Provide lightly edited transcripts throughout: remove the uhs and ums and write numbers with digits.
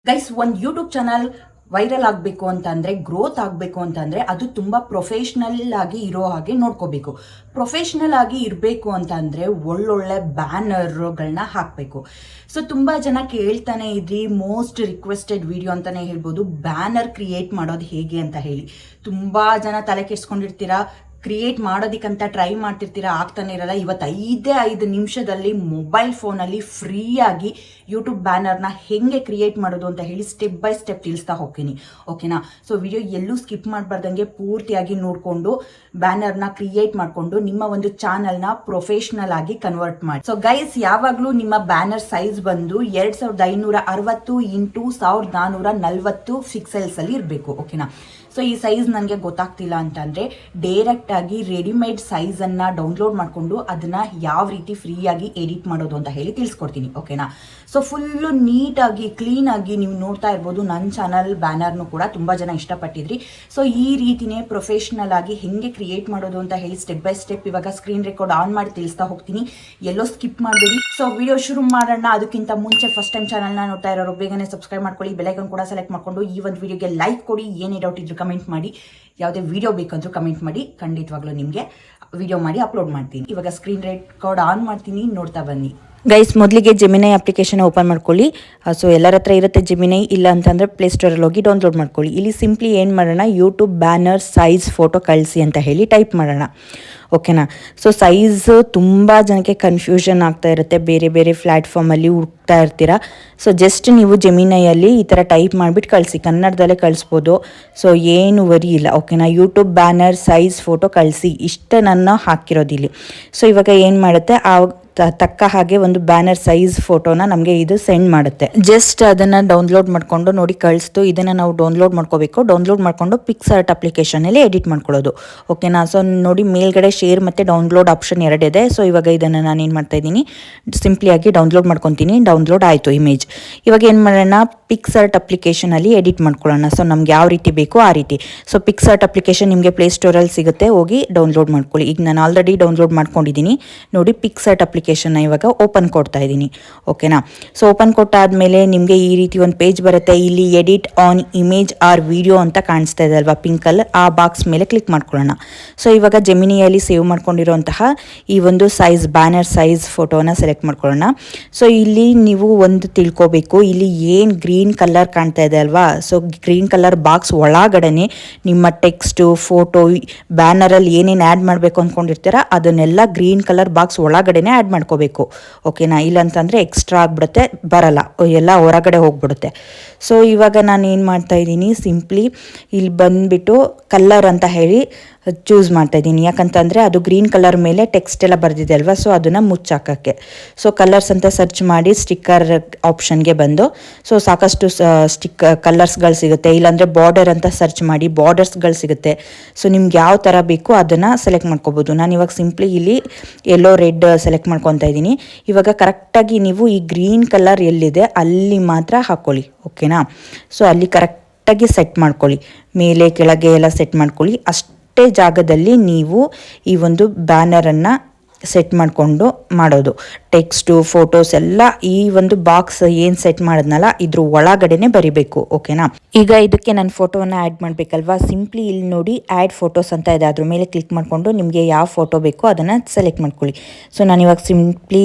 Guys, ಒಂದು YouTube channel viral ಆಗಬೇಕು ಅಂತಂದರೆ, ಗ್ರೋತ್ ಆಗಬೇಕು ಅಂತಂದರೆ ಅದು ತುಂಬ ಪ್ರೊಫೆಷ್ನಲ್ ಆಗಿ ಇರೋ ಹಾಗೆ ನೋಡ್ಕೋಬೇಕು. ಪ್ರೊಫೆಷ್ನಲ್ ಆಗಿ ಇರಬೇಕು ಅಂತಂದರೆ ಒಳ್ಳೊಳ್ಳೆ ಬ್ಯಾನರ್ಗಳನ್ನ ಹಾಕಬೇಕು. ಸೊ ತುಂಬ ಜನ ಕೇಳ್ತಾನೆ ಇದ್ರಿ, ಮೋಸ್ಟ್ ರಿಕ್ವೆಸ್ಟೆಡ್ ವಿಡಿಯೋ ಅಂತಲೇ ಹೇಳ್ಬೋದು, ಬ್ಯಾನರ್ ಕ್ರಿಯೇಟ್ ಮಾಡೋದು ಹೇಗೆ ಅಂತ ಹೇಳಿ. ತುಂಬ ಜನ ತಲೆ ಕೆಡ್ಸ್ಕೊಂಡಿರ್ತೀರಾ, ಕ್ರಿಯೇಟ್ ಮಾಡೋದಕ್ಕಂತ ಟ್ರೈ ಮಾಡ್ತಿರ್ತೀರಾ, ಆಗ್ತಾನೆ ಇರಲ್ಲ. ಇವತ್ತು 5 ನಿಮಿಷದಲ್ಲಿ ಮೊಬೈಲ್ ಫೋನಲ್ಲಿ ಫ್ರೀಯಾಗಿ ಯೂಟ್ಯೂಬ್ ಬ್ಯಾನರ್ನ ಹೆಂಗೆ ಕ್ರಿಯೇಟ್ ಮಾಡೋದು ಅಂತ ಹೇಳಿ ಸ್ಟೆಪ್ ಬೈ ಸ್ಟೆಪ್ ತಿಳಿಸ್ತಾ ಹೋಗ್ತೀನಿ, ಓಕೆನಾ? ಸೊ ವಿಡಿಯೋ ಎಲ್ಲೂ ಸ್ಕಿಪ್ ಮಾಡಬಾರ್ದಂಗೆ ಪೂರ್ತಿಯಾಗಿ ನೋಡಿಕೊಂಡು ಬ್ಯಾನರ್ನ ಕ್ರಿಯೇಟ್ ಮಾಡಿಕೊಂಡು ನಿಮ್ಮ ಒಂದು ಚಾನಲ್ನ ಪ್ರೊಫೆಷ್ನಲ್ ಆಗಿ ಕನ್ವರ್ಟ್ ಮಾಡಿ. ಸೊ ಗೈಸ್, ಯಾವಾಗಲೂ ನಿಮ್ಮ ಬ್ಯಾನರ್ ಸೈಜ್ ಬಂದು 2560 ಇಂಟು 1440 ಪಿಕ್ಸೆಲ್ಸಲ್ಲಿ ಇರಬೇಕು, ಓಕೆನಾ? ಸೊ ಈ ಸೈಜ್ ನನಗೆ ಗೊತ್ತಾಗ್ತಿಲ್ಲ ಅಂತಂದರೆ ಡೈರೆಕ್ಟಾಗಿ ರೆಡಿಮೇಡ್ ಸೈಜನ್ನು ಡೌನ್ಲೋಡ್ ಮಾಡಿಕೊಂಡು ಅದನ್ನು ಯಾವ ರೀತಿ ಫ್ರೀಯಾಗಿ ಎಡಿಟ್ ಮಾಡೋದು ಅಂತ ಹೇಳಿ ತಿಳಿಸ್ಕೊಡ್ತೀನಿ, ಓಕೆನಾ? ಸೊ ಫುಲ್ಲು ನೀಟಾಗಿ ಕ್ಲೀನಾಗಿ ನೀವು ನೋಡ್ತಾ ಇರ್ಬೋದು. ನನ್ನ ಚಾನಲ್ ಬ್ಯಾನರ್ನು ಕೂಡ ತುಂಬ ಜನ ಇಷ್ಟಪಟ್ಟಿದ್ರಿ. ಸೊ ಈ ರೀತಿನೇ ಪ್ರೊಫೆಷ್ನಲ್ ಆಗಿ ಹೆಂಗೆ ಕ್ರಿಯೇಟ್ ಮಾಡೋದು ಅಂತ ಹೇಳಿ ಸ್ಟೆಪ್ ಬೈ ಸ್ಟೆಪ್ ಇವಾಗ ಸ್ಕ್ರೀನ್ ರೆಕಾರ್ಡ್ ಆನ್ ಮಾಡಿ ತಿಳಿಸ್ತಾ ಹೋಗ್ತೀನಿ, ಎಲ್ಲೋ ಸ್ಕಿಪ್ ಮಾಡಬೇಡಿ. ಸೊ ವಿಡಿಯೋ ಶುರು ಮಾಡೋಣ. ಅದಕ್ಕಿಂತ ಮುಂಚೆ ಫಸ್ಟ್ ಟೈಮ್ ಚಾನಲ್ನ ನೋಡ್ತಾ ಇರೋರು ಬೇಗನೆ ಸಬ್ಸ್ಕ್ರೈಬ್ ಮಾಡ್ಕೊಳ್ಳಿ, ಬೆಲೈಕನ್ ಕೂಡ ಸೆಲೆಕ್ಟ್ ಮಾಡಿಕೊಂಡು ಈ ಒಂದು ವಿಡಿಯೋಗೆ ಲೈಕ್ ಕೊಡಿ. ಏನೇ ಡೌಟ್ ಇದ್ರು ಕಮೆಂಟ್ ಮಾಡಿ, ಯಾವುದೇ ವಿಡಿಯೋ ಬೇಕಂದ್ರೂ ಕಮೆಂಟ್ ಮಾಡಿ, ಖಂಡಿತವಾಗ್ಲೂ ನಿಮಗೆ ವಿಡಿಯೋ ಮಾಡಿ ಅಪ್ಲೋಡ್ ಮಾಡ್ತೀನಿ. ಇವಾಗ ಸ್ಕ್ರೀನ್ ರೆಕಾರ್ಡ್ ಆನ್ ಮಾಡ್ತೀನಿ, ನೋಡ್ತಾ ಬನ್ನಿ. ಗೈಸ್, ಮೊದಲಿಗೆ ಜೆಮಿನೈ ಅಪ್ಲಿಕೇಶನ್ ಓಪನ್ ಮಾಡ್ಕೊಳ್ಳಿ. ಸೊ ಎಲ್ಲರ ಹತ್ರ ಇರುತ್ತೆ ಜೆಮಿನೈ, ಇಲ್ಲ ಅಂತಂದರೆ ಪ್ಲೇಸ್ಟೋರಲ್ಲಿ ಹೋಗಿ ಡೌನ್ಲೋಡ್ ಮಾಡ್ಕೊಳ್ಳಿ. ಇಲ್ಲಿ ಸಿಂಪ್ಲಿ ಏನು ಮಾಡೋಣ, ಯೂಟ್ಯೂಬ್ ಬ್ಯಾನರ್ ಸೈಜ್ ಫೋಟೋ ಕಳಿಸಿ ಅಂತ ಹೇಳಿ ಟೈಪ್ ಮಾಡೋಣ, ಓಕೆನಾ? ಸೊ ಸೈಜು ತುಂಬ ಜನಕ್ಕೆ ಕನ್ಫ್ಯೂಷನ್ ಆಗ್ತಾ ಇರುತ್ತೆ, ಬೇರೆ ಬೇರೆ ಪ್ಲ್ಯಾಟ್ಫಾರ್ಮಲ್ಲಿ ಹುಡುಕ್ತಾ ಇರ್ತೀರಾ. ಸೊ ಜಸ್ಟ್ ನೀವು ಜೆಮಿನೈಯಲ್ಲಿ ಈ ಥರ ಟೈಪ್ ಮಾಡಿಬಿಟ್ಟು ಕಳಿಸಿ, ಕನ್ನಡದಲ್ಲೇ ಕಳಿಸ್ಬೋದು. ಸೊ ಏನು ವರಿ ಇಲ್ಲ, ಓಕೆನಾ? ಯೂಟ್ಯೂಬ್ ಬ್ಯಾನರ್ ಸೈಜ್ ಫೋಟೋ ಕಳಿಸಿ, ಇಷ್ಟ ನನ್ನ ಹಾಕಿರೋದಿಲ್ಲಿ. ಸೊ ಇವಾಗ ಏನು ಮಾಡುತ್ತೆ, ಆ ತಕ್ಕ ಹಾಗೆ ಒಂದು ಬ್ಯಾನರ್ ಸೈಜ್ ಫೋಟೋನ ನಮಗೆ ಇದು ಸೆಂಡ್ ಮಾಡುತ್ತೆ. ಜಸ್ಟ್ ಅದನ್ನು ಡೌನ್ಲೋಡ್ ಮಾಡಿಕೊಂಡು ನೋಡಿ ಕಳಿಸ್ತು. ಇದನ್ನು ನಾವು ಡೌನ್ಲೋಡ್ ಮಾಡ್ಕೋಬೇಕು. ಡೌನ್ಲೋಡ್ ಮಾಡಿಕೊಂಡು ಪಿಕ್ಸಾರ್ಟ್ ಅಪ್ಲಿಕೇಶನಲ್ಲಿ ಎಡಿಟ್ ಮಾಡ್ಕೊಳ್ಳೋದು, ಓಕೆನಾ? ಸೊ ನೋಡಿ, ಮೇಲ್ಗಡೆ ಶೇರ್ ಮತ್ತು ಡೌನ್ಲೋಡ್ ಆಪ್ಷನ್ ಎರಡಿದೆ. ಸೊ ಇವಾಗ ಇದನ್ನು ನಾನು ಏನು ಮಾಡ್ತಾ ಇದ್ದೀನಿ, ಸಿಂಪ್ಲಿಯಾಗಿ ಡೌನ್ಲೋಡ್ ಮಾಡ್ಕೊತೀನಿ. ಡೌನ್ಲೋಡ್ ಆಯಿತು ಇಮೇಜ್. ಇವಾಗ ಏನು ಮಾಡೋಣ, ಪಿಕ್ಸಾರ್ಟ್ ಅಪ್ಲಿಕೇಶನಲ್ಲಿ ಎಡಿಟ್ ಮಾಡ್ಕೊಳ್ಳೋಣ. ಸೊ ನಮ್ಗೆ ಯಾವ ರೀತಿ ಬೇಕೋ ಆ ರೀತಿ. ಸೊ ಪಿಕ್ಸಾರ್ಟ್ ಅಪ್ಲಿಕೇಶನ್ ನಿಮಗೆ ಪ್ಲೇಸ್ಟೋರಲ್ಲಿ ಸಿಗುತ್ತೆ, ಹೋಗಿ ಡೌನ್ಲೋಡ್ ಮಾಡ್ಕೊಳ್ಳಿ. ಈಗ ನಾನು ಆಲ್ರೆಡಿ ಡೌನ್ಲೋಡ್ ಮಾಡ್ಕೊಂಡಿದ್ದೀನಿ. ನೋಡಿ, ಪಿಕ್ಸಾರ್ಟ್ ಅಪ್ಲಿಕೇಶನ್ನ ಇವಾಗ ಓಪನ್ ಕೊಡ್ತಾ ಇದ್ದೀನಿ, ಓಕೆನಾ? ಸೊ ಓಪನ್ ಕೊಟ್ಟಾದಮೇಲೆ ನಿಮಗೆ ಈ ರೀತಿ ಒಂದು ಪೇಜ್ ಬರುತ್ತೆ. ಇಲ್ಲಿ edit on image or video ಅಂತ ಕಾಣಿಸ್ತಾ ಇದೆ ಅಲ್ವಾ, ಪಿಂಕ್ ಕಲರ್, ಆ ಬಾಕ್ಸ್ ಮೇಲೆ ಕ್ಲಿಕ್ ಮಾಡ್ಕೊಳ್ಳೋಣ. ಸೊ ಇವಾಗ ಜೆಮಿನಿಯಲ್ಲಿ ಸೇವ್ ಮಾಡ್ಕೊಂಡಿರೋಂತಹ ಈ ಒಂದು ಸೈಜ್ ಬ್ಯಾನರ್ ಸೈಜ್ ಫೋಟೋನ ಸೆಲೆಕ್ಟ್ ಮಾಡ್ಕೊಳ್ಳೋಣ. ಸೊ ಇಲ್ಲಿ ನೀವು ಒಂದು ತಿಳ್ಕೊಬೇಕು, ಇಲ್ಲಿ ಏನು ಗ್ರೀನ್ ಕಲರ್ ಕಾಣ್ತಾ ಇದೆ ಅಲ್ವಾ, ಸೊ ಗ್ರೀನ್ ಕಲರ್ ಬಾಕ್ಸ್ ಒಳಗಡೆ ನಿಮ್ಮ ಟೆಕ್ಸ್ಟು ಫೋಟೋ ಬ್ಯಾನರಲ್ಲಿ ಏನೇನು ಆ್ಯಡ್ ಮಾಡಬೇಕು ಅಂದ್ಕೊಂಡಿರ್ತೀರ ಅದನ್ನೆಲ್ಲ ಗ್ರೀನ್ ಕಲರ್ ಬಾಕ್ಸ್ ಒಳಗಡೆನೆ ಆ್ಯಡ್ ಮಾಡ್ಕೋಬೇಕು, ಓಕೆನಾ? ಇಲ್ಲಂತಂದರೆ ಎಕ್ಸ್ಟ್ರಾ ಆಗಿಬಿಡುತ್ತೆ, ಬರಲ್ಲ, ಎಲ್ಲ ಹೊರಗಡೆ ಹೋಗ್ಬಿಡುತ್ತೆ. ಸೊ ಇವಾಗ ನಾನು ಏನು ಮಾಡ್ತಾ ಇದ್ದೀನಿ, ಸಿಂಪ್ಲಿ ಇಲ್ಲಿ ಬಂದುಬಿಟ್ಟು ಕಲರ್ ಅಂತ ಹೇಳಿ ಚೂಸ್ ಮಾಡ್ತಾ ಇದ್ದೀನಿ. ಯಾಕಂತಂದರೆ ಅದು ಗ್ರೀನ್ ಕಲರ್ ಮೇಲೆ ಟೆಕ್ಸ್ಟ್ ಎಲ್ಲ ಬರೆದಿದೆ ಅಲ್ವಾ, ಸೊ ಅದನ್ನು ಮುಚ್ಚಾಕೋಕ್ಕೆ. ಸೊ ಕಲರ್ಸ್ ಅಂತ ಸರ್ಚ್ ಮಾಡಿ ಸ್ಟಿಕ್ಕರ್ ಆಪ್ಷನ್ಗೆ ಬಂದು, ಸೊ ಸಾಕಷ್ಟು ಕಲರ್ಸ್ಗಳು ಸಿಗುತ್ತೆ. ಇಲ್ಲಾಂದರೆ ಬಾರ್ಡರ್ ಅಂತ ಸರ್ಚ್ ಮಾಡಿ ಬಾರ್ಡರ್ಸ್ಗಳು ಸಿಗುತ್ತೆ. ಸೊ ನಿಮ್ಗೆ ಯಾವ ಥರ ಬೇಕು ಅದನ್ನು ಸೆಲೆಕ್ಟ್ ಮಾಡ್ಕೋಬೋದು. ನಾನು ಇವಾಗ ಸಿಂಪ್ಲಿ ಇಲ್ಲಿ ಯೆಲ್ಲೋ ರೆಡ್ ಸೆಲೆಕ್ಟ್ ಮಾಡ್ಕೊತಾ ಇದ್ದೀನಿ. ಇವಾಗ ಕರೆಕ್ಟಾಗಿ ನೀವು ಈ ಗ್ರೀನ್ ಕಲರ್ ಎಲ್ಲಿದೆ ಅಲ್ಲಿ ಮಾತ್ರ ಹಾಕ್ಕೊಳ್ಳಿ, ಓಕೆನಾ? ಸೊ ಅಲ್ಲಿ ಕರೆಕ್ಟಾಗಿ ಸೆಟ್ ಮಾಡ್ಕೊಳ್ಳಿ, ಮೇಲೆ ಕೆಳಗೆ ಎಲ್ಲ ಸೆಟ್ ಮಾಡ್ಕೊಳ್ಳಿ. ಅಷ್ಟೇ ಜಾಗದಲ್ಲಿ ನೀವು ಈ ಒಂದು ಬ್ಯಾನರನ್ನು ಸೆಟ್ ಮಾಡಿಕೊಂಡು ಮಾಡೋದು. ಟೆಕ್ಸ್ಟು ಫೋಟೋಸ್ ಎಲ್ಲ ಈ ಒಂದು ಬಾಕ್ಸ್ ಏನು ಸೆಟ್ ಮಾಡಿದ್ನಲ್ಲ ಇದ್ರ ಒಳಗಡೆನೆ ಬರಿಬೇಕು, ಓಕೆನಾ? ಈಗ ಇದಕ್ಕೆ ನಾನು ಫೋಟೋವನ್ನು ಆ್ಯಡ್ ಮಾಡಬೇಕಲ್ವಾ, ಸಿಂಪ್ಲಿ ಇಲ್ಲಿ ನೋಡಿ ಆ್ಯಡ್ ಫೋಟೋಸ್ ಅಂತ ಇದೆ, ಅದ್ರ ಮೇಲೆ ಕ್ಲಿಕ್ ಮಾಡಿಕೊಂಡು ನಿಮಗೆ ಯಾವ ಫೋಟೋ ಬೇಕೋ ಅದನ್ನು ಸೆಲೆಕ್ಟ್ ಮಾಡ್ಕೊಳ್ಳಿ. ಸೊ ನಾನು ಇವಾಗ ಸಿಂಪ್ಲಿ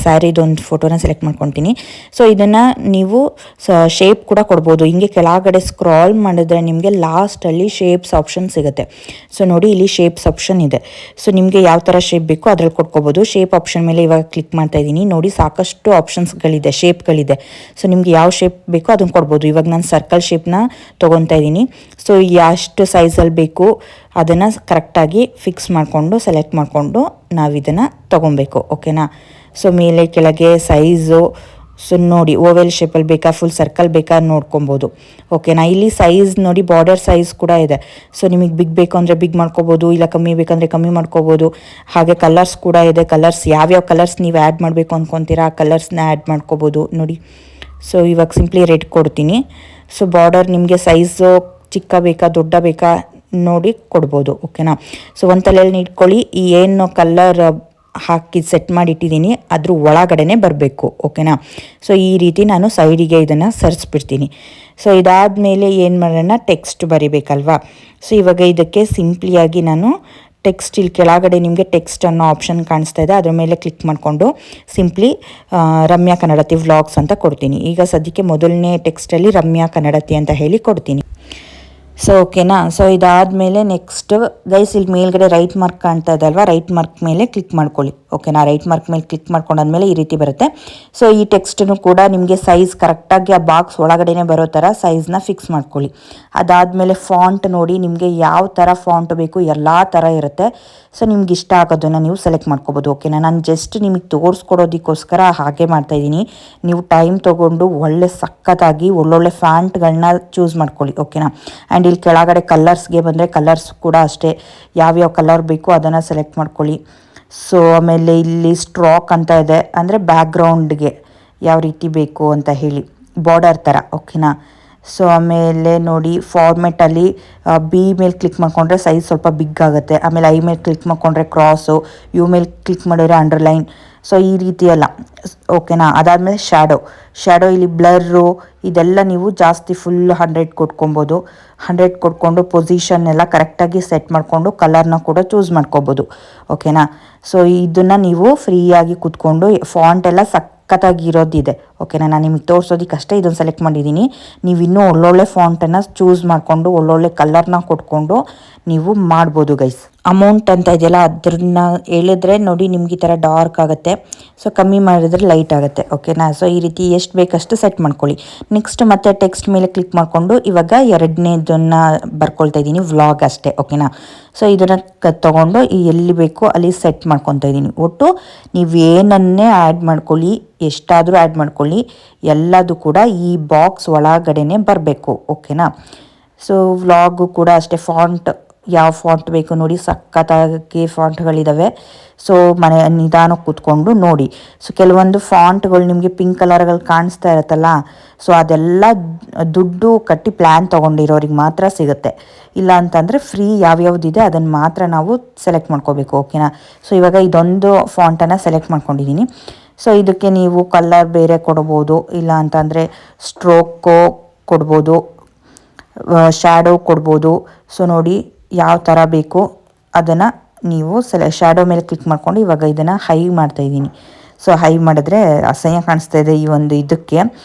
ಸ್ಯಾರಿದೊಂದು ಫೋಟೋನ ಸೆಲೆಕ್ಟ್ ಮಾಡ್ಕೊತೀನಿ. ಸೊ ಇದನ್ನು ನೀವು ಶೇಪ್ ಕೂಡ ಕೊಡ್ಬೋದು. ಹಿಂಗೆ ಕೆಳಗಡೆ ಸ್ಕ್ರಾಲ್ ಮಾಡಿದ್ರೆ ನಿಮಗೆ ಲಾಸ್ಟಲ್ಲಿ ಶೇಪ್ಸ್ ಆಪ್ಷನ್ ಸಿಗುತ್ತೆ. ಸೊ ನೋಡಿ, ಇಲ್ಲಿ ಶೇಪ್ಸ್ ಆಪ್ಷನ್ ಇದೆ. ಸೊ ನಿಮಗೆ ಯಾವ ಥರ ಶೇಪ್ ಬೇಕೋ ಅದ್ರಲ್ಲಿ ಕೊಡ್ಕೋಬೋದು. ಶೇಪ್ ಆಪ್ಷನ್ ಮೇಲೆ ಇವಾಗ ಕ್ಲಿಕ್ ಮಾಡ್ತಾ ಇದ್ದೀನಿ. ನೋಡಿ, ಸಾಕಷ್ಟು ಆಪ್ಷನ್ಸ್ಗಳಿದೆ, ಶೇಪ್ಗಳಿದೆ. ಸೊ ನಿಮ್ಗೆ ಯಾವ ಶೇಪ್ ಬೇಕೋ ಅದನ್ನು ಕೊಡ್ಬೋದು. ಇವಾಗ ನಾನು ಸರ್ಕಲ್ ಶೇಪ್ನ ತೊಗೊತಾ ಇದ್ದೀನಿ. ಸೊ ಎಷ್ಟು ಸೈಜಲ್ಲಿ ಬೇಕು ಅದನ್ನು ಕರೆಕ್ಟಾಗಿ ಫಿಕ್ಸ್ ಮಾಡಿಕೊಂಡು ಸೆಲೆಕ್ಟ್ ಮಾಡಿಕೊಂಡು ನಾವು ಇದನ್ನು ತೊಗೊಬೇಕು, ಓಕೆನಾ? ಸೊ ಮೇಲೆ ಕೆಳಗೆ ಸೈಜು, ಸೊ ನೋಡಿ ಓವೆಲ್ ಶೇಪಲ್ಲಿ ಬೇಕಾ ಫುಲ್ ಸರ್ಕಲ್ ಬೇಕಾ ನೋಡ್ಕೊಬೋದು, ಓಕೆನಾ? ಇಲ್ಲಿ ಸೈಜ್ ನೋಡಿ, ಬಾರ್ಡರ್ ಸೈಜ್ ಕೂಡ ಇದೆ. ಸೊ ನಿಮಗೆ ಬಿಗ್ ಬೇಕು ಅಂದರೆ ಬಿಗ್ ಮಾಡ್ಕೋಬೋದು, ಇಲ್ಲ ಕಮ್ಮಿ ಬೇಕಂದರೆ ಕಮ್ಮಿ ಮಾಡ್ಕೋಬೋದು. ಹಾಗೆ ಕಲರ್ಸ್ ಕೂಡ ಇದೆ. ಕಲರ್ಸ್ ಯಾವ್ಯಾವ ಕಲರ್ಸ್ ನೀವು ಆ್ಯಡ್ ಮಾಡಬೇಕು ಅಂದ್ಕೊತೀರಾ ಆ ಕಲರ್ಸ್ನ ಆ್ಯಡ್ ಮಾಡ್ಕೋಬೋದು ನೋಡಿ. ಸೊ ಇವಾಗ ಸಿಂಪ್ಲಿ ರೆಡ್ ಕೊಡ್ತೀನಿ. ಸೊ ಬಾರ್ಡರ್ ನಿಮಗೆ ಸೈಜು ಚಿಕ್ಕ ಬೇಕಾ ದೊಡ್ಡ ಬೇಕಾ ನೋಡಿ ಕೊಡ್ಬೋದು, ಓಕೆನಾ? ಸೊ ಒಂದು ತಲೆಯಲ್ಲಿ ಇಟ್ಕೊಳ್ಳಿ, ಈ ಏನು ಕಲರ್ ಹಾಕಿ ಸೆಟ್ ಮಾಡಿಟ್ಟಿದ್ದೀನಿ ಅದ್ರ ಒಳಗಡೆನೆ ಬರಬೇಕು. ಓಕೆನಾ. ಸೊ ಈ ರೀತಿ ನಾನು ಸೈಡಿಗೆ ಇದನ್ನು ಸರಿಸ್ಬಿಡ್ತೀನಿ. ಸೊ ಇದಾದಮೇಲೆ ಏನು ಮಾಡೋಣ, ಟೆಕ್ಸ್ಟ್ ಬರಿಬೇಕಲ್ವಾ. ಸೊ ಇವಾಗ ಇದಕ್ಕೆ ಸಿಂಪ್ಲಿಯಾಗಿ ನಾನು ಟೆಕ್ಸ್ಟ್ ಇಲ್ಲಿ ಕೆಳಗಡೆ ನಿಮಗೆ ಟೆಕ್ಸ್ಟ್ ಅನ್ನೋ ಆಪ್ಷನ್ ಕಾಣಿಸ್ತಾ ಇದೆ, ಅದ್ರ ಮೇಲೆ ಕ್ಲಿಕ್ ಮಾಡಿಕೊಂಡು ಸಿಂಪ್ಲಿ ರಮ್ಯಾ ಕನ್ನಡತಿ ವ್ಲಾಗ್ಸ್ ಅಂತ ಕೊಡ್ತೀನಿ. ಈಗ ಸದ್ಯಕ್ಕೆ ಮೊದಲನೇ ಟೆಕ್ಸ್ಟಲ್ಲಿ ರಮ್ಯಾ ಕನ್ನಡತಿ ಅಂತ ಹೇಳಿ ಕೊಡ್ತೀನಿ. ಸೊ ಓಕೆನಾ. ಸೊ ಇದಾದಮೇಲೆ ನೆಕ್ಸ್ಟ್ ಗೈಸ್ ಇಲ್ಲಿ ಮೇಲ್ಗಡೆ ರೈಟ್ ಮಾರ್ಕ್ ಕಾಣ್ತಾ ಇದೆ ಅಲ್ವಾ, ರೈಟ್ ಮಾರ್ಕ್ ಮೇಲೆ ಕ್ಲಿಕ್ ಮಾಡ್ಕೊಳ್ಳಿ. ಓಕೆನಾ. ರೈಟ್ ಮಾರ್ಕ್ ಮೇಲೆ ಕ್ಲಿಕ್ ಮಾಡ್ಕೊಂಡಾದ್ಮೇಲೆ ಈ ರೀತಿ ಬರುತ್ತೆ. ಸೊ ಈ ಟೆಕ್ಸ್ಟನ್ನು ಕೂಡ ನಿಮಗೆ ಸೈಜ್ ಕರೆಕ್ಟಾಗಿ ಆ ಬಾಕ್ಸ್ ಒಳಗಡೆನೆ ಬರೋ ಥರ ಸೈಜ್ನ ಫಿಕ್ಸ್ ಮಾಡ್ಕೊಳ್ಳಿ. ಅದಾದಮೇಲೆ ಫಾಂಟ್ ನೋಡಿ, ನಿಮಗೆ ಯಾವ ಥರ ಫಾಂಟ್ ಬೇಕು ಎಲ್ಲ ಥರ ಇರುತ್ತೆ. ಸೊ ನಿಮ್ಗೆ ಇಷ್ಟ ಆಗೋದನ್ನು ನೀವು ಸೆಲೆಕ್ಟ್ ಮಾಡ್ಕೋಬೋದು. ಓಕೆನಾ. ನಾನು ಜಸ್ಟ್ ನಿಮಗೆ ತೋರಿಸ್ಕೊಡೋದಕ್ಕೋಸ್ಕರ ಹಾಗೆ ಮಾಡ್ತಾಯಿದ್ದೀನಿ. ನೀವು ಟೈಮ್ ತೊಗೊಂಡು ಒಳ್ಳೆ ಸಖತ್ತಾಗಿ ಒಳ್ಳೊಳ್ಳೆ ಫ್ಯಾಂಟ್ಗಳನ್ನ ಚೂಸ್ ಮಾಡ್ಕೊಳ್ಳಿ. ಓಕೆನಾ. ಆ್ಯಂಡ್ ಇಲ್ಲಿ ಕೆಳಗಡೆ ಕಲರ್ಸ್ಗೆ ಬಂದರೆ ಕಲರ್ಸ್ ಕೂಡ ಅಷ್ಟೇ, ಯಾವ್ಯಾವ ಕಲರ್ ಬೇಕು ಅದನ್ನು ಸೆಲೆಕ್ಟ್ ಮಾಡ್ಕೊಳ್ಳಿ. ಸೊ ಆಮೇಲೆ ಇಲ್ಲಿ ಸ್ಟ್ರೋಕ್ ಅಂತ ಇದೆ, ಅಂದರೆ ಬ್ಯಾಕ್ಗ್ರೌಂಡ್ಗೆ ಯಾವ ರೀತಿ ಬೇಕು ಅಂತ ಹೇಳಿ, ಬಾರ್ಡರ್ ಥರ. ಓಕೆನಾ. ಸೊ ಆಮೇಲೆ ನೋಡಿ ಫಾರ್ಮೆಟಲ್ಲಿ ಬಿ ಮೇಲೆ ಕ್ಲಿಕ್ ಮಾಡಿಕೊಂಡ್ರೆ ಸೈಜ್ ಸ್ವಲ್ಪ ಬಿಗ್ ಆಗುತ್ತೆ. ಆಮೇಲೆ ಐ ಮೇಲೆ ಕ್ಲಿಕ್ ಮಾಡಿಕೊಂಡ್ರೆ ಕ್ರಾಸು, ಯು ಮೇಲೆ ಕ್ಲಿಕ್ ಮಾಡಿದ್ರೆ ಅಂಡರ್ಲೈನ್. ಸೊ ಈ ರೀತಿ ಎಲ್ಲ. ಓಕೆನಾ. ಅದಾದಮೇಲೆ ಶ್ಯಾಡೋ ಇಲ್ಲಿ ಬ್ಲರ್ರು ಇದೆಲ್ಲ ನೀವು ಜಾಸ್ತಿ ಫುಲ್ 100 ಕೊಟ್ಕೊಬೋದು. 100 ಕೊಟ್ಕೊಂಡು ಪೊಸಿಷನ್ ಎಲ್ಲ ಕರೆಕ್ಟಾಗಿ ಸೆಟ್ ಮಾಡಿಕೊಂಡು ಕಲರ್ನ ಕೂಡ ಚೂಸ್ ಮಾಡ್ಕೋಬೋದು. ಓಕೆನಾ. ಸೊ ಇದನ್ನು ನೀವು ಫ್ರೀಯಾಗಿ ಕೂತ್ಕೊಂಡು ಫಾಂಟ್ ಎಲ್ಲ ಸಖತ್ತಾಗಿರೋದಿದೆ. ಓಕೆನಾ. ನಾನು ನಿಮಗೆ ತೋರಿಸೋದಕ್ಕೆ ಅಷ್ಟೇ ಇದನ್ನು ಸೆಲೆಕ್ಟ್ ಮಾಡಿದ್ದೀನಿ. ನೀವು ಇನ್ನೂ ಒಳ್ಳೊಳ್ಳೆ ಫಾಂಟನ್ನು ಚೂಸ್ ಮಾಡಿಕೊಂಡು ಒಳ್ಳೊಳ್ಳೆ ಕಲರ್ನ ಕೊಟ್ಕೊಂಡು ನೀವು ಮಾಡ್ಬೋದು ಗೈಸ್. ಅಮೌಂಟ್ ಅಂತ ಇದೆಯಲ್ಲ ಅದನ್ನ ಹೇಳಿದ್ರೆ ನೋಡಿ ನಿಮ್ಗೆ ಈ ಥರ ಡಾರ್ಕ್ ಆಗುತ್ತೆ. ಸೊ ಕಮ್ಮಿ ಮಾಡಿದ್ರೆ ಲೈಟ್ ಆಗುತ್ತೆ. ಓಕೆನಾ. ಸೊ ಈ ರೀತಿ ಎಷ್ಟು ಬೇಕಷ್ಟು ಸೆಟ್ ಮಾಡ್ಕೊಳ್ಳಿ. ನೆಕ್ಸ್ಟ್ ಮತ್ತೆ ಟೆಕ್ಸ್ಟ್ ಮೇಲೆ ಕ್ಲಿಕ್ ಮಾಡಿಕೊಂಡು ಇವಾಗ ಎರಡನೇದನ್ನು ಬರ್ಕೊಳ್ತಾ ಇದ್ದೀನಿ, ವ್ಲಾಗ್ ಅಷ್ಟೇ. ಓಕೆನಾ. ಸೊ ಇದನ್ನು ತೊಗೊಂಡು ಎಲ್ಲಿ ಬೇಕೋ ಅಲ್ಲಿ ಸೆಟ್ ಮಾಡ್ಕೊತಾ ಇದ್ದೀನಿ. ಒಟ್ಟು ನೀವೇನನ್ನೇ ಆ್ಯಡ್ ಮಾಡ್ಕೊಳ್ಳಿ, ಎಷ್ಟಾದರೂ ಆ್ಯಡ್ ಮಾಡ್ಕೊಳ್ಳಿ, ಎಲ್ಲದು ಕೂಡ ಈ ಬಾಕ್ಸ್ ಒಳಗಡೆನೆ ಬರಬೇಕು. ಓಕೆನಾ. ಸೊ ವ್ಲಾಗು ಕೂಡ ಅಷ್ಟೇ, ಫಾಂಟ್ ಯಾವ ಫಾಂಟ್ ಬೇಕು ನೋಡಿ, ಸಖತ್ತಾಗಿ ಫಾಂಟ್ಗಳಿದ್ದಾವೆ. ಸೊ ನಿಧಾನಕ್ಕೆ ಕೂತ್ಕೊಂಡು ನೋಡಿ. ಸೊ ಕೆಲವೊಂದು ಫಾಂಟ್ಗಳು ನಿಮಗೆ ಪಿಂಕ್ ಕಲರ್ಗಳು ಕಾಣಿಸ್ತಾ ಇರುತ್ತಲ್ಲ, ಸೊ ಅದೆಲ್ಲ ದುಡ್ಡು ಕಟ್ಟಿ ಪ್ಲ್ಯಾನ್ ತೊಗೊಂಡಿರೋರಿಗೆ ಮಾತ್ರ ಸಿಗುತ್ತೆ. ಇಲ್ಲ ಅಂತಂದರೆ ಫ್ರೀ ಯಾವ್ಯಾವ್ದಿದೆ ಅದನ್ನು ಮಾತ್ರ ನಾವು ಸೆಲೆಕ್ಟ್ ಮಾಡ್ಕೋಬೇಕು. ಓಕೆನಾ. ಸೊ ಇವಾಗ ಇದೊಂದು ಫಾಂಟನ್ನು ಸೆಲೆಕ್ಟ್ ಮಾಡ್ಕೊಂಡಿದ್ದೀನಿ. ಸೊ ಇದಕ್ಕೆ ನೀವು ಕಲರ್ ಬೇರೆ ಕೊಡ್ಬೋದು, ಇಲ್ಲ ಅಂತಂದರೆ ಸ್ಟ್ರೋಕೋ ಕೊಡ್ಬೋದು, ಶ್ಯಾಡೋ ಕೊಡ್ಬೋದು. ಸೊ ನೋಡಿ ಯಾವ ಥರ ಬೇಕು ಅದನ್ನು ನೀವು ಶ್ಯಾಡೋ ಮೇಲೆ ಕ್ಲಿಕ್ ಮಾಡಿಕೊಂಡು ಇವಾಗ ಇದನ್ನು ಹೈ ಮಾಡ್ತಾಯಿದ್ದೀನಿ. ಸೊ ಹೈ ಮಾಡಿದ್ರೆ ಅಸಹ್ಯ ಕಾಣಿಸ್ತಾ ಇದೆ ಈ ಒಂದು ಇದಕ್ಕೆ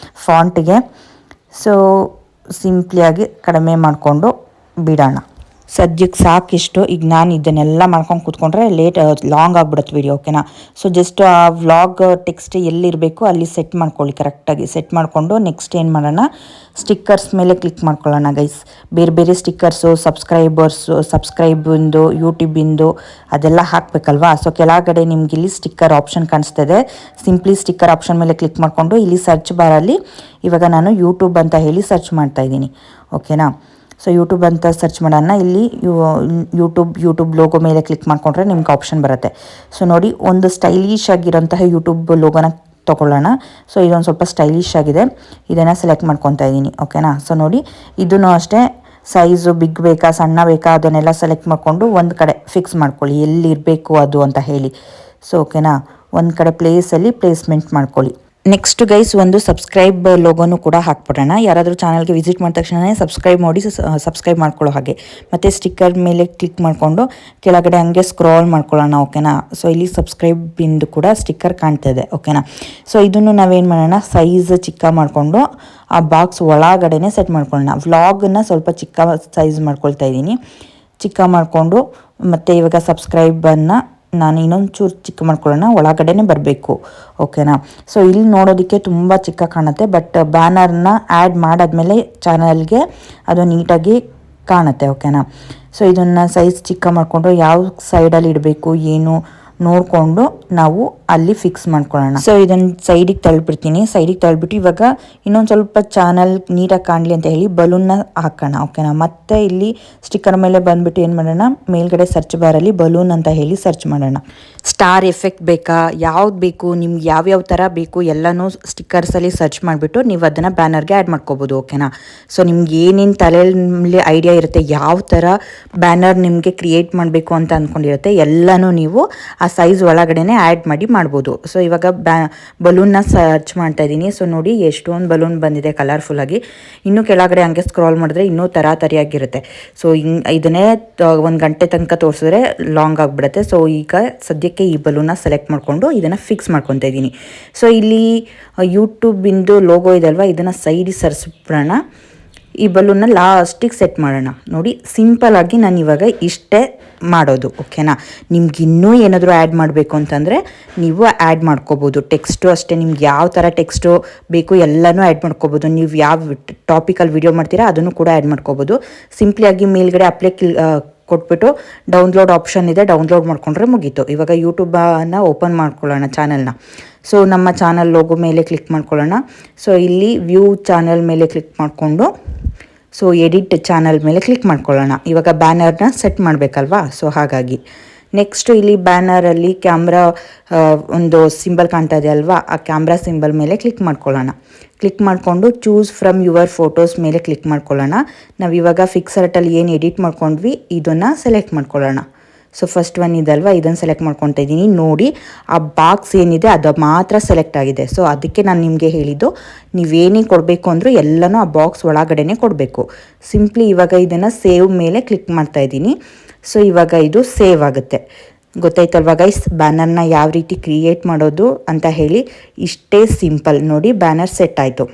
ಫಾಂಟ್ಗೆ. ಸೊ ಸಿಂಪ್ಲಿಯಾಗಿ ಕಡಿಮೆ ಮಾಡಿಕೊಂಡು ಬಿಡೋಣ. ಸದ್ಯಕ್ಕೆ ಸಾಕಿಷ್ಟು. ಈಗ ನಾನು ಇದನ್ನೆಲ್ಲ ಮಾಡ್ಕೊಂಡು ಕೂತ್ಕೊಂಡ್ರೆ ಲಾಂಗ್ ಆಗಿಬಿಡುತ್ತೆ ವಿಡಿಯೋ. ಓಕೆನಾ. ಸೊ ಜಸ್ಟ್ ಆ ವ್ಲಾಗ್ ಟೆಕ್ಸ್ಟ್ ಎಲ್ಲಿರಬೇಕು ಅಲ್ಲಿ ಸೆಟ್ ಮಾಡ್ಕೊಳ್ಳಿ, ಕರೆಕ್ಟಾಗಿ ಸೆಟ್ ಮಾಡಿಕೊಂಡು ನೆಕ್ಸ್ಟ್ ಏನು ಮಾಡೋಣ, ಸ್ಟಿಕ್ಕರ್ಸ್ ಮೇಲೆ ಕ್ಲಿಕ್ ಮಾಡ್ಕೊಳ್ಳೋಣ ಗೈಸ್. ಬೇರೆ ಬೇರೆ ಸ್ಟಿಕ್ಕರ್ಸು, ಸಬ್ಸ್ಕ್ರೈಬಿಂದು, ಯೂಟ್ಯೂಬಿಂದು ಅದೆಲ್ಲ ಹಾಕಬೇಕಲ್ವಾ. ಸೊ ಕೆಳಗಡೆ ನಿಮ್ಗೆ ಇಲ್ಲಿ ಸ್ಟಿಕ್ಕರ್ ಆಪ್ಷನ್ ಕಾಣಿಸ್ತದೆ. ಸಿಂಪ್ಲಿ ಸ್ಟಿಕ್ಕರ್ ಆಪ್ಷನ್ ಮೇಲೆ ಕ್ಲಿಕ್ ಮಾಡಿಕೊಂಡು ಇಲ್ಲಿ ಸರ್ಚ್ ಬಾರಲ್ಲಿ ಇವಾಗ ನಾನು ಯೂಟ್ಯೂಬ್ ಅಂತ ಹೇಳಿ ಸರ್ಚ್ ಮಾಡ್ತಾಯಿದ್ದೀನಿ. ಓಕೆನಾ. ಸೊ ಯೂಟ್ಯೂಬ್ ಅಂತ ಸರ್ಚ್ ಮಾಡೋಣ. ಇಲ್ಲಿ ಯೂಟ್ಯೂಬ್ ಲೋಗೋ ಮೇಲೆ ಕ್ಲಿಕ್ ಮಾಡಿಕೊಂಡ್ರೆ ನಿಮ್ಗೆ ಆಪ್ಷನ್ ಬರುತ್ತೆ. ಸೊ ನೋಡಿ ಒಂದು ಸ್ಟೈಲಿಶ್ ಆಗಿರೋಂತಹ ಯೂಟ್ಯೂಬ್ ಲೋಗೋನ ತೊಗೊಳ್ಳೋಣ. ಸೊ ಇದೊಂದು ಸ್ವಲ್ಪ ಸ್ಟೈಲಿಶ್ ಆಗಿದೆ, ಇದನ್ನು ಸೆಲೆಕ್ಟ್ ಮಾಡ್ಕೊತಾ ಇದ್ದೀನಿ. ಓಕೆನಾ. ಸೊ ನೋಡಿ ಇದನ್ನು ಅಷ್ಟೇ ಸೈಜು ಬಿಗ್ ಬೇಕಾ ಸಣ್ಣ ಬೇಕಾ ಅದನ್ನೆಲ್ಲ ಸೆಲೆಕ್ಟ್ ಮಾಡಿಕೊಂಡು ಒಂದು ಕಡೆ ಫಿಕ್ಸ್ ಮಾಡ್ಕೊಳ್ಳಿ ಎಲ್ಲಿರಬೇಕು ಅದು ಅಂತ ಹೇಳಿ. ಸೊ ಓಕೆನಾ. ಒಂದು ಕಡೆ ಪ್ಲೇಸಲ್ಲಿ ಪ್ಲೇಸ್ಮೆಂಟ್ ಮಾಡ್ಕೊಳ್ಳಿ. ನೆಕ್ಸ್ಟ್ ಗೈಸ್ ಒಂದು ಸಬ್ಸ್ಕ್ರೈಬ್ ಲೋಗೋನು ಕೂಡ ಹಾಕ್ಬಿಡೋಣ. ಯಾರಾದರೂ ಚಾನಲ್ಗೆ ವಿಸಿಟ್ ಮಾಡಿದ ತಕ್ಷಣ ಸಬ್ಸ್ಕ್ರೈಬ್ ಸಬ್ಸ್ಕ್ರೈಬ್ ಮಾಡ್ಕೊಳ್ಳೋ ಹಾಗೆ. ಮತ್ತು ಸ್ಟಿಕ್ಕರ್ ಮೇಲೆ ಕ್ಲಿಕ್ ಮಾಡಿಕೊಂಡು ಕೆಳಗಡೆ ಹಂಗೆ ಸ್ಕ್ರಾಲ್ ಮಾಡ್ಕೊಳ್ಳೋಣ. ಓಕೆನಾ. ಸೊ ಇಲ್ಲಿ ಸಬ್ಸ್ಕ್ರೈಬಿಂದು ಕೂಡ ಸ್ಟಿಕ್ಕರ್ ಕಾಣ್ತಾ ಇದೆ. ಓಕೆನಾ. ಸೊ ಇದನ್ನು ನಾವೇನು ಮಾಡೋಣ, ಸೈಜ್ ಚಿಕ್ಕ ಮಾಡಿಕೊಂಡು ಆ ಬಾಕ್ಸ್ ಒಳಗಡೆನೆ ಸೆಟ್ ಮಾಡ್ಕೊಳ್ಳೋಣ. ವ್ಲಾಗನ್ನು ಸ್ವಲ್ಪ ಚಿಕ್ಕ ಸೈಜ್ ಮಾಡ್ಕೊಳ್ತಾ ಇದ್ದೀನಿ. ಚಿಕ್ಕ ಮಾಡಿಕೊಂಡು ಮತ್ತು ಇವಾಗ ಸಬ್ಸ್ಕ್ರೈಬನ್ನು ನಾನು ಇನ್ನೊಂದು ಚೂರು ಚಿಕ್ಕ ಮಾಡ್ಕೊಳ್ಳೋಣ, ಒಳಗಡೆನೆ ಬರಬೇಕು. ಓಕೆನಾ. ಸೊ ಇಲ್ಲಿ ನೋಡೋದಕ್ಕೆ ತುಂಬ ಚಿಕ್ಕ ಕಾಣುತ್ತೆ, ಬಟ್ ಬ್ಯಾನರ್ನ ಆ್ಯಡ್ ಮಾಡಾದ್ಮೇಲೆ ಚಾನಲ್ಗೆ ಅದು ನೀಟಾಗಿ ಕಾಣುತ್ತೆ. ಓಕೆನಾ. ಸೊ ಇದನ್ನು ಸೈಜ್ ಚಿಕ್ಕ ಮಾಡಿಕೊಂಡು ಯಾವ ಸೈಡಲ್ಲಿ ಇಡಬೇಕು ಏನು ನೋಡಿಕೊಂಡು ನಾವು ಅಲ್ಲಿ ಫಿಕ್ಸ್ ಮಾಡ್ಕೊಳ್ಳೋಣ. ಸೊ ಇದನ್ನು ಸೈಡಿಗೆ ತಳ್ಬಿಟ್ಟು ಇವಾಗ ಇನ್ನೊಂದು ಸ್ವಲ್ಪ ಚಾನಲ್ ನೀಟಾಗಿ ಕಾಣಲಿ ಅಂತ ಹೇಳಿ ಬಲೂನ್ನ ಹಾಕೋಣ. ಓಕೆನಾ. ಮತ್ತೆ ಇಲ್ಲಿ ಸ್ಟಿಕ್ಕರ್ ಮೇಲೆ ಬಂದುಬಿಟ್ಟು ಏನು ಮಾಡೋಣ, ಮೇಲ್ಗಡೆ ಸರ್ಚ್ ಬಾರಲ್ಲಿ ಬಲೂನ್ ಅಂತ ಹೇಳಿ ಸರ್ಚ್ ಮಾಡೋಣ. ಸ್ಟಾರ್ ಎಫೆಕ್ಟ್ ಬೇಕಾ, ಯಾವ್ದು ಬೇಕು, ನಿಮ್ಗೆ ಯಾವ್ಯಾವ ಥರ ಬೇಕು ಎಲ್ಲನೂ ಸ್ಟಿಕ್ಕರ್ಸಲ್ಲಿ ಸರ್ಚ್ ಮಾಡಿಬಿಟ್ಟು ನೀವು ಅದನ್ನು ಬ್ಯಾನರ್ಗೆ ಆ್ಯಡ್ ಮಾಡ್ಕೋಬೋದು. ಓಕೆನಾ. ಸೊ ನಿಮ್ಗೆ ಏನೇನು ತಲೆಯಲ್ಲಿ ಐಡಿಯಾ ಇರುತ್ತೆ, ಯಾವ ಥರ ಬ್ಯಾನರ್ ನಿಮಗೆ ಕ್ರಿಯೇಟ್ ಮಾಡಬೇಕು ಅಂತ ಅಂದ್ಕೊಂಡಿರುತ್ತೆ ಎಲ್ಲನೂ ನೀವು ಆ ಸೈಜ್ ಒಳಗಡೆನೆ ಆ್ಯಡ್ ಮಾಡಿ ಮಾಡ್ಬೋದು. ಸೊ ಇವಾಗ ಬಲೂನ್ನ ಸರ್ಚ್ ಮಾಡ್ತಾ ಇದ್ದೀನಿ. ಸೊ ನೋಡಿ ಎಷ್ಟೊಂದು ಬಲೂನ್ ಬಂದಿದೆ ಕಲರ್ಫುಲ್ಲಾಗಿ. ಇನ್ನೂ ಕೆಳಗಡೆ ಹಂಗೆ ಸ್ಕ್ರಾಲ್ ಮಾಡಿದ್ರೆ ಇನ್ನೂ ತರಿಯಾಗಿರುತ್ತೆ. ಸೊ ಇದನ್ನೇ 1 ಗಂಟೆ ತನಕ ತೋರಿಸಿದ್ರೆ ಲಾಂಗ್ ಆಗಿಬಿಡುತ್ತೆ. ಸೊ ಈಗ ಸದ್ಯಕ್ಕೆ ಈ ಬಲೂನ್ನ ಸೆಲೆಕ್ಟ್ ಮಾಡಿಕೊಂಡು ಇದನ್ನು ಫಿಕ್ಸ್ ಮಾಡ್ಕೊತಾ ಇದ್ದೀನಿ. ಸೊ ಇಲ್ಲಿ ಯೂಟ್ಯೂಬಿಂದು ಲೋಗೋ ಇದಲ್ವ, ಇದನ್ನು ಸೈಡಿಗೆ ಸರಿಸ್ಬಿಡೋಣ. ಈ ಬಲೂನ್ನ ಲಾಸ್ಟಿಗೆ ಸೆಟ್ ಮಾಡೋಣ. ನೋಡಿ ಸಿಂಪಲ್ಲಾಗಿ ನಾನು ಇವಾಗ ಇಷ್ಟೇ ಮಾಡೋದು, ಓಕೆನಾ. ನಿಮ್ಗೆ ಇನ್ನೂ ಏನಾದರೂ ಆ್ಯಡ್ ಮಾಡಬೇಕು ಅಂತಂದರೆ ನೀವು ಆ್ಯಡ್ ಮಾಡ್ಕೋಬೋದು. ಟೆಕ್ಸ್ಟು ಅಷ್ಟೇ, ನಿಮ್ಗೆ ಯಾವ ಥರ ಟೆಕ್ಸ್ಟು ಬೇಕು ಎಲ್ಲನೂ ಆ್ಯಡ್ ಮಾಡ್ಕೋಬೋದು. ನೀವು ಯಾವ ಟಾಪಿಕಲ್ಲಿ ವಿಡಿಯೋ ಮಾಡ್ತೀರಾ ಅದನ್ನು ಕೂಡ ಆ್ಯಡ್ ಮಾಡ್ಕೋಬೋದು. ಸಿಂಪ್ಲಿಯಾಗಿ ಮೇಲ್ಗಡೆ ಅಪ್ಲೈ ಕೊಟ್ಬಿಟ್ಟು ಡೌನ್ಲೋಡ್ ಆಪ್ಷನ್ ಇದೆ, ಡೌನ್ಲೋಡ್ ಮಾಡ್ಕೊಂಡ್ರೆ ಮುಗೀತು. ಇವಾಗ ಯೂಟ್ಯೂಬನ್ನು ಓಪನ್ ಮಾಡ್ಕೊಳ್ಳೋಣ ಚಾನಲ್ನ. ಸೊ ನಮ್ಮ ಚಾನಲ್ ಲೋಗೋ ಮೇಲೆ ಕ್ಲಿಕ್ ಮಾಡ್ಕೊಳ್ಳೋಣ. ಸೊ ಇಲ್ಲಿ ವ್ಯೂ ಚಾನಲ್ ಮೇಲೆ ಕ್ಲಿಕ್ ಮಾಡಿಕೊಂಡು ಸೊ ಎಡಿಟ್ ಚಾನಲ್ ಮೇಲೆ ಕ್ಲಿಕ್ ಮಾಡ್ಕೊಳ್ಳೋಣ. ಇವಾಗ ಬ್ಯಾನರ್ನ ಸೆಟ್ ಮಾಡಬೇಕಲ್ವಾ, ಸೊ ಹಾಗಾಗಿ ನೆಕ್ಸ್ಟು ಇಲ್ಲಿ ಬ್ಯಾನರಲ್ಲಿ ಕ್ಯಾಮ್ರಾ ಒಂದು ಸಿಂಬಲ್ ಕಾಣ್ತಾ ಇದೆ ಅಲ್ವಾ, ಆ ಕ್ಯಾಮ್ರಾ ಸಿಂಬಲ್ ಮೇಲೆ ಕ್ಲಿಕ್ ಮಾಡ್ಕೊಳ್ಳೋಣ. ಕ್ಲಿಕ್ ಮಾಡಿಕೊಂಡು ಚೂಸ್ ಫ್ರಮ್ ಯುವರ್ ಫೋಟೋಸ್ ಮೇಲೆ ಕ್ಲಿಕ್ ಮಾಡ್ಕೊಳ್ಳೋಣ. ನಾವಿವಾಗ ಫಿಕ್ಸರ್ಟಲ್ಲಿ ಏನು ಎಡಿಟ್ ಮಾಡ್ಕೊಂಡ್ವಿ ಇದನ್ನು ಸೆಲೆಕ್ಟ್ ಮಾಡ್ಕೊಳ್ಳೋಣ. ಸೊ ಫಸ್ಟ್ ಒನ್ ಇದಲ್ವಾ, ಇದನ್ನು ಸೆಲೆಕ್ಟ್ ಮಾಡ್ಕೊತಾ ಇದ್ದೀನಿ. ನೋಡಿ ಆ ಬಾಕ್ಸ್ ಏನಿದೆ ಅದು ಮಾತ್ರ ಸೆಲೆಕ್ಟ್ ಆಗಿದೆ. ಸೊ ಅದಕ್ಕೆ ನಾನು ನಿಮಗೆ ಹೇಳಿದ್ದು, ನೀವೇನೇ ಕೊಡಬೇಕು ಅಂದರೂ ಎಲ್ಲನೂ ಆ ಬಾಕ್ಸ್ ಒಳಗಡೆನೇ ಕೊಡಬೇಕು. ಸಿಂಪ್ಲಿ ಇವಾಗ ಇದನ್ನು ಸೇವ್ ಮೇಲೆ ಕ್ಲಿಕ್ ಮಾಡ್ತಾ ಇದ್ದೀನಿ. ಸೊ ಇವಾಗ ಇದು ಸೇವ್ ಆಗುತ್ತೆ. ಗೊತ್ತಾಯ್ತಲ್ವ ಗೈಸ್, ಬ್ಯಾನರ್ನ ಯಾವ ರೀತಿ ಕ್ರಿಯೇಟ್ ಮಾಡೋದು ಅಂತ ಹೇಳಿ. ಇಷ್ಟೇ ಸಿಂಪಲ್. ನೋಡಿ ಬ್ಯಾನರ್ ಸೆಟ್ ಆಯಿತು.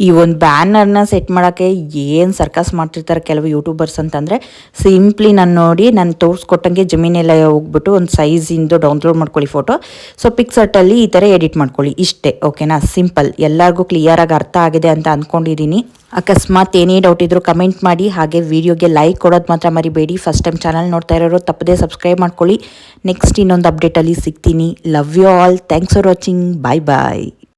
ಈ ಒಂದು ಬ್ಯಾನರ್ನ ಸೆಟ್ ಮಾಡೋಕ್ಕೆ ಏನು ಸರ್ಕಸ್ ಮಾಡ್ತಿರ್ತಾರೆ ಕೆಲವು ಯೂಟ್ಯೂಬರ್ಸ್ ಅಂತಂದರೆ, ಸಿಂಪ್ಲಿ ನಾನು ತೋರಿಸ್ಕೊಟ್ಟಂಗೆ ಜಮೀನೆಲ್ಲ ಹೋಗ್ಬಿಟ್ಟು ಒಂದು ಸೈಜಿಂದು ಡೌನ್ಲೋಡ್ ಮಾಡ್ಕೊಳ್ಳಿ ಫೋಟೋ. ಸೊ ಪಿಕ್ಸರ್ಟಲ್ಲಿ ಈ ಥರ ಎಡಿಟ್ ಮಾಡ್ಕೊಳ್ಳಿ, ಇಷ್ಟೇ, ಓಕೆನಾ. ಸಿಂಪಲ್. ಎಲ್ಲರಿಗೂ ಕ್ಲಿಯರಾಗಿ ಅರ್ಥ ಆಗಿದೆ ಅಂತ ಅಂದ್ಕೊಂಡಿದ್ದೀನಿ. ಅಕಸ್ಮಾತ್ ಏನೇ ಡೌಟ್ ಇದ್ದರೂ ಕಮೆಂಟ್ ಮಾಡಿ. ಹಾಗೆ ವಿಡಿಯೋಗೆ ಲೈಕ್ ಕೊಡೋದು ಮಾತ್ರ ಮರಿಬೇಡಿ. ಫಸ್ಟ್ ಟೈಮ್ ಚಾನಲ್ ನೋಡ್ತಾ ಇರೋರು ತಪ್ಪದೇ ಸಬ್ಸ್ಕ್ರೈಬ್ ಮಾಡ್ಕೊಳ್ಳಿ. ನೆಕ್ಸ್ಟ್ ಇನ್ನೊಂದು ಅಪ್ಡೇಟಲ್ಲಿ ಸಿಗ್ತೀನಿ. Love you all. Thanks for watching. Bye bye.